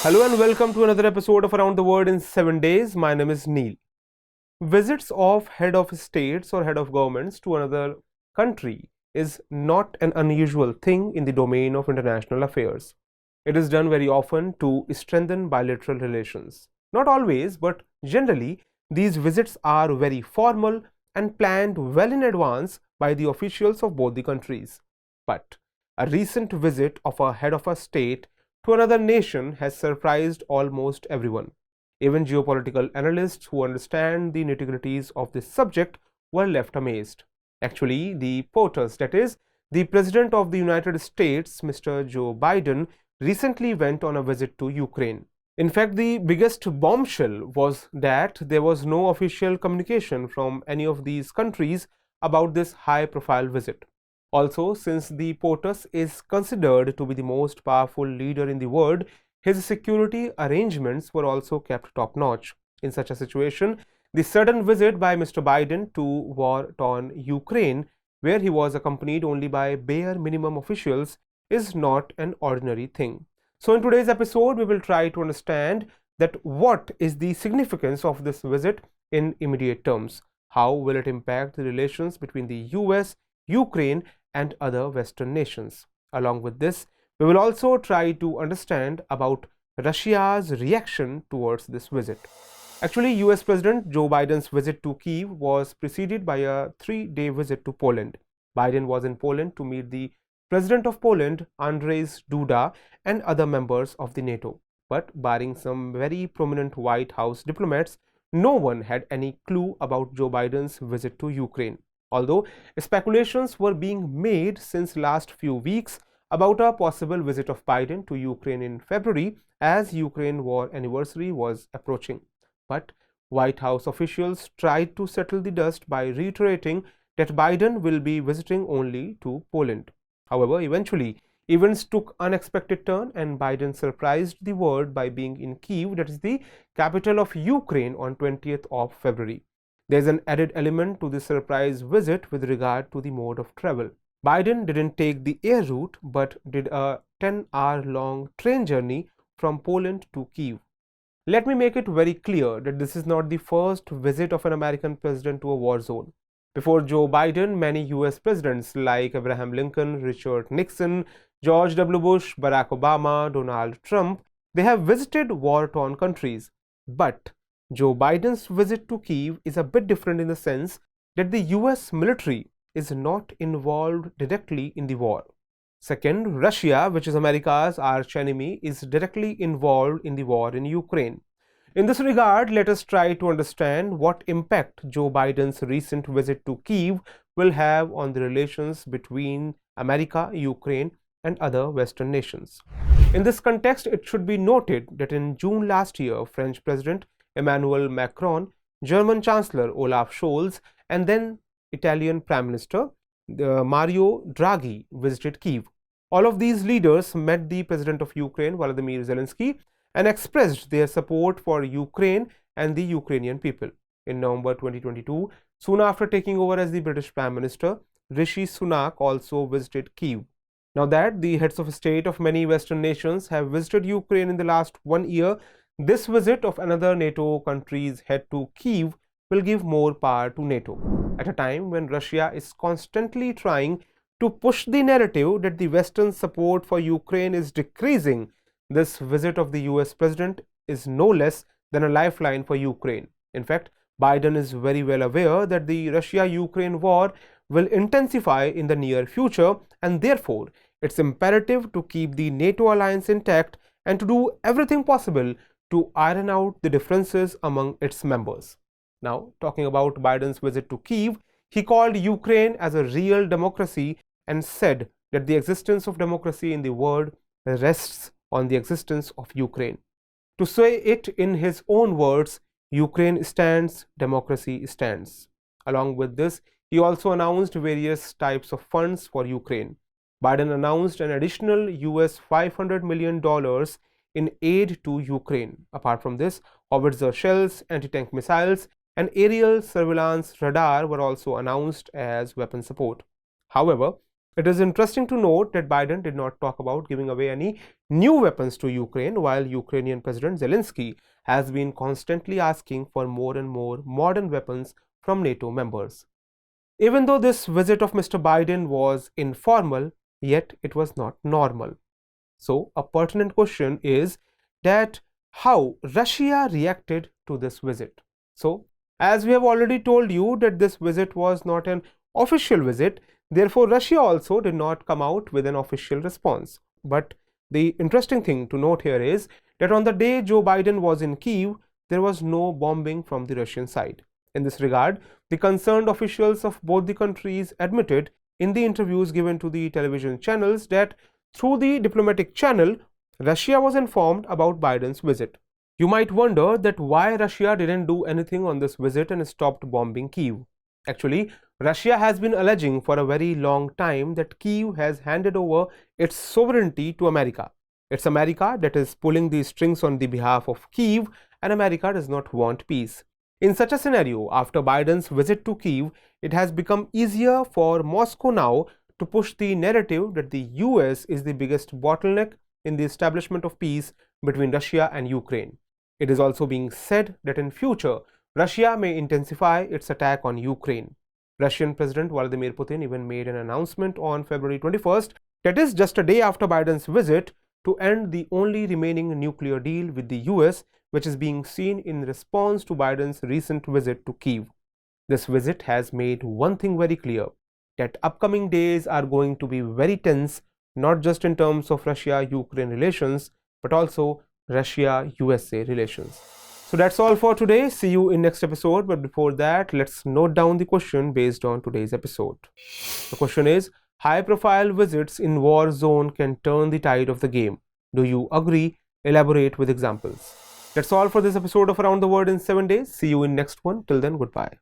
Hello and welcome to another episode of Around the World in 7 Days. My name is Neil. Visits of head of states or head of governments to another country is not an unusual thing in the domain of international affairs. It is done very often to strengthen bilateral relations. Not always, but generally, these visits are very formal and planned well in advance by the officials of both the countries. But a recent visit of a head of a state to another nation has surprised almost everyone. Even geopolitical analysts who understand the nitty-gritties of this subject were left amazed. Actually, the POTUS, that is, the President of the United States, Mr. Joe Biden, recently went on a visit to Ukraine. In fact, the biggest bombshell was that there was no official communication from any of these countries about this high-profile visit. Also, since the POTUS is considered to be the most powerful leader in the world, his security arrangements were also kept top-notch. In such a situation, the sudden visit by Mr. Biden to war-torn Ukraine, where he was accompanied only by bare minimum officials, is not an ordinary thing. So in today's episode, we will try to understand that what is the significance of this visit in immediate terms. How will it impact the relations between the US, Ukraine, and other Western nations? Along with this, we will also try to understand about Russia's reaction towards this visit. Actually, US President Joe Biden's visit to Kyiv was preceded by a 3-day visit to Poland. Biden was in Poland to meet the President of Poland, Andrzej Duda, and other members of the NATO. But barring some very prominent White House diplomats, no one had any clue about Joe Biden's visit to Ukraine. Although speculations were being made since last few weeks about a possible visit of Biden to Ukraine in February as Ukraine war anniversary was approaching. But White House officials tried to settle the dust by reiterating that Biden will be visiting only to Poland. However, eventually, events took unexpected turn and Biden surprised the world by being in Kyiv, that is the capital of Ukraine, on 20th of February. There's an added element to this surprise visit with regard to the mode of travel. Biden didn't take the air route but did a 10-hour-long train journey from Poland to Kyiv. Let me make it very clear that this is not the first visit of an American president to a war zone. Before Joe Biden, many US presidents like Abraham Lincoln, Richard Nixon, George W. Bush, Barack Obama, Donald Trump, they have visited war-torn countries. But Joe Biden's visit to Kyiv is a bit different in the sense that the US military is not involved directly in the war. Second, Russia, which is America's archenemy, is directly involved in the war in Ukraine. In this regard, let us try to understand what impact Joe Biden's recent visit to Kyiv will have on the relations between America, Ukraine, and other Western nations. In this context, it should be noted that in June last year, French President Emmanuel Macron, German Chancellor Olaf Scholz, and then Italian Prime Minister Mario Draghi visited Kyiv. All of these leaders met the President of Ukraine, Volodymyr Zelensky, and expressed their support for Ukraine and the Ukrainian people. In November 2022, soon after taking over as the British Prime Minister, Rishi Sunak also visited Kyiv. Now that the heads of state of many Western nations have visited Ukraine in the last 1 year, this visit of another NATO country's head to Kyiv will give more power to NATO. At a time when Russia is constantly trying to push the narrative that the Western support for Ukraine is decreasing, this visit of the US president is no less than a lifeline for Ukraine. In fact, Biden is very well aware that the Russia-Ukraine war will intensify in the near future, and therefore it's imperative to keep the NATO alliance intact and to do everything possible to iron out the differences among its members. Now, talking about Biden's visit to Kyiv, he called Ukraine as a real democracy and said that the existence of democracy in the world rests on the existence of Ukraine. To say it in his own words, Ukraine stands, democracy stands. Along with this, he also announced various types of funds for Ukraine. Biden announced an additional US $500 million in aid to Ukraine. Apart from this, howitzer shells, anti-tank missiles, and aerial surveillance radar were also announced as weapon support. However, It is interesting to note that Biden did not talk about giving away any new weapons to Ukraine, while Ukrainian President Zelensky has been constantly asking for more and more modern weapons from NATO members. Even though this visit of Mr. Biden was informal, yet it was not normal. So, a pertinent question is that how Russia reacted to this visit. So, as we have already told you that this visit was not an official visit, therefore Russia also did not come out with an official response. But the interesting thing to note here is that on the day Joe Biden was in Kyiv, there was no bombing from the Russian side. In this regard, the concerned officials of both the countries admitted in the interviews given to the television channels that through the diplomatic channel, Russia was informed about Biden's visit. You might wonder that why Russia didn't do anything on this visit and stopped bombing Kyiv. Actually, Russia has been alleging for a very long time that Kyiv has handed over its sovereignty to America. It's America that is pulling the strings on the behalf of Kyiv, and America does not want peace. In such a scenario, after Biden's visit to Kyiv, it has become easier for Moscow now to push the narrative that the US is the biggest bottleneck in the establishment of peace between Russia and Ukraine. It is also being said that in future, Russia may intensify its attack on Ukraine. Russian President Vladimir Putin even made an announcement on February 21st, that is just a day after Biden's visit, to end the only remaining nuclear deal with the US, which is being seen in response to Biden's recent visit to Kyiv. This visit has made one thing very clear, that upcoming days are going to be very tense, not just in terms of Russia-Ukraine relations, but also Russia-USA relations. So that's all for today. See you in next episode. But before that, let's note down the question based on today's episode. The question is, high-profile visits in war zone can turn the tide of the game. Do you agree? Elaborate with examples. That's all for this episode of Around the World in 7 Days. See you in next one. Till then, goodbye.